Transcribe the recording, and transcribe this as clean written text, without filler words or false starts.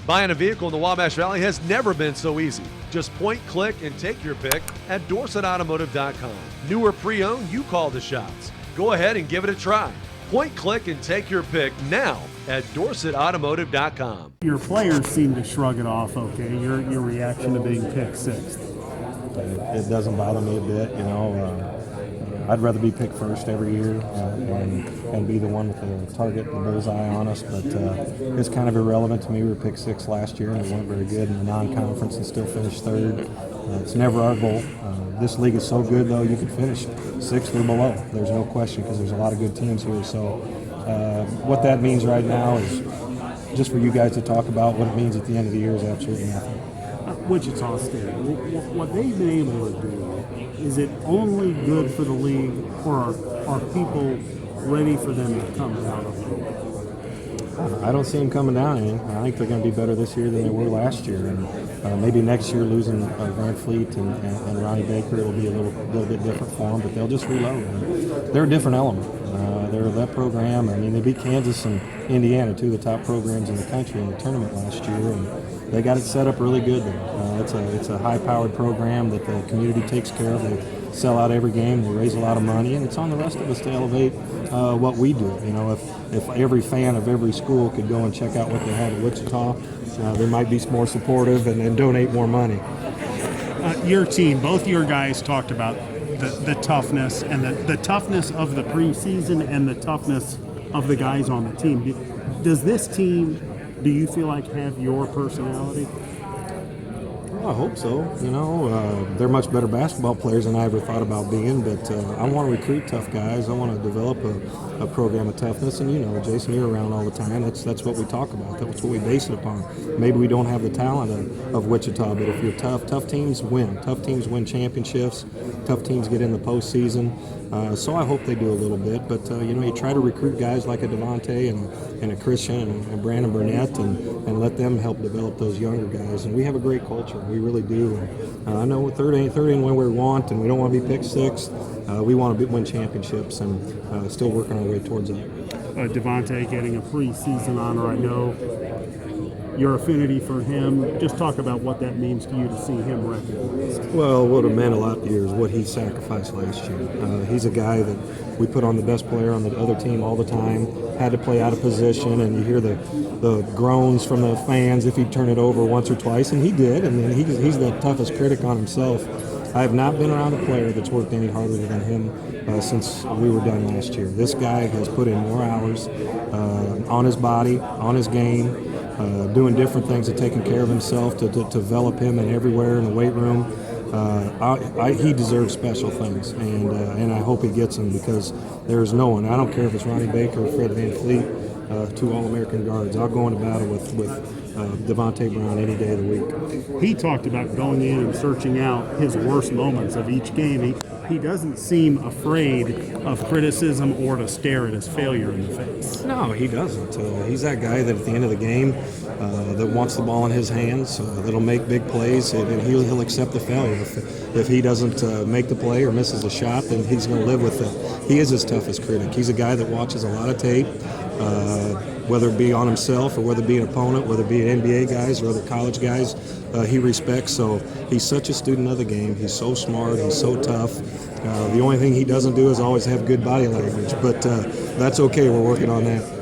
Buying a vehicle in the Wabash Valley has never been so easy. Just point, click, and take your pick at DorsetAutomotive.com. New or pre-owned, you call the shots. Go ahead and give it a try. Point, click, and take your pick now at DorsetAutomotive.com. Your players seem to shrug it off okay, your reaction to being picked sixth. It doesn't bother me a bit, you know. I'd rather be picked first every year and be the one with the target and the bullseye on us, but it's kind of irrelevant to me. We were picked sixth last year and we weren't very good in the non-conference and still finished third. It's never our goal. This league is so good, though, you could finish sixth or below. There's no question because there's a lot of good teams here. So what that means right now is just for you guys to talk about. What it means at the end of the year is absolutely nothing. Wichita State, what they've been able to do, is it only good for the league, or are people ready for them to come down a little bit? I don't see them coming down any. I think they're going to be better this year than they were last year, and maybe next year losing Van Fleet and Ronnie Baker, it'll be a little bit different for them, but they'll just reload. And they're a different element. They're that program. I mean, they beat Kansas and Indiana, two of the top programs in the country in the tournament last year, and they got it set up really good there. It's a high-powered program that the community takes care of. They sell out every game. They raise a lot of money, and it's on the rest of us to elevate what we do. You know, if every fan of every school could go and check out what they have at Wichita, they might be more supportive and donate more money. Your team, both your guys talked about the toughness and the toughness of the preseason and the toughness of the guys on the team. Does this team, do you feel like, have your personality? Well, I hope so. You know, they're much better basketball players than I ever thought about being, but I want to recruit tough guys. I want to develop a program of toughness, and you know, Jason, you're around all the time. That's what we talk about. That's what we base it upon. Maybe we don't have the talent of Wichita, but if you're tough teams win. Tough teams win championships. Tough teams get in the postseason. So I hope they do a little bit, but you know, you try to recruit guys like a Devontae and a Christian and Brandon Burnett and let them help develop those younger guys. And we have a great culture. We really do. And I know third ain't when we want, and we don't want to be picked sixth. We want to win championships, and still working our way towards that. Devontae getting a preseason honor, I know your affinity for him. Just talk about what that means to you to see him recognized. Well, what it meant a lot to you is what he sacrificed last year. He's a guy that we put on the best player on the other team all the time, had to play out of position, and you hear the groans from the fans if he'd turn it over once or twice, and he did, and then he's the toughest critic on himself. I have not been around a player that's worked any harder than him since we were done last year. This guy has put in more hours on his body, on his game, doing different things and taking care of himself to develop him and everywhere in the weight room. He deserves special things, and I hope he gets them, because there's no one. I don't care if it's Ronnie Baker or Fred Van Fleet, two All-American guards. I'll go into battle with Devontae Brown any day of the week. He talked about going in and searching out his worst moments of each game. He doesn't seem afraid of criticism or to stare at his failure in the face. No, he doesn't. He's that guy that at the end of the game that wants the ball in his hands, that'll make big plays, and he'll accept the failure. If he doesn't make the play or misses a shot, then he's going to live with it. He is his toughest critic. He's a guy that watches a lot of tape, whether it be on himself or whether it be an opponent, whether it be NBA guys or other college guys, he respects. So he's such a student of the game. He's so smart. He's so tough. The only thing he doesn't do is always have good body language, but that's okay. We're working on that.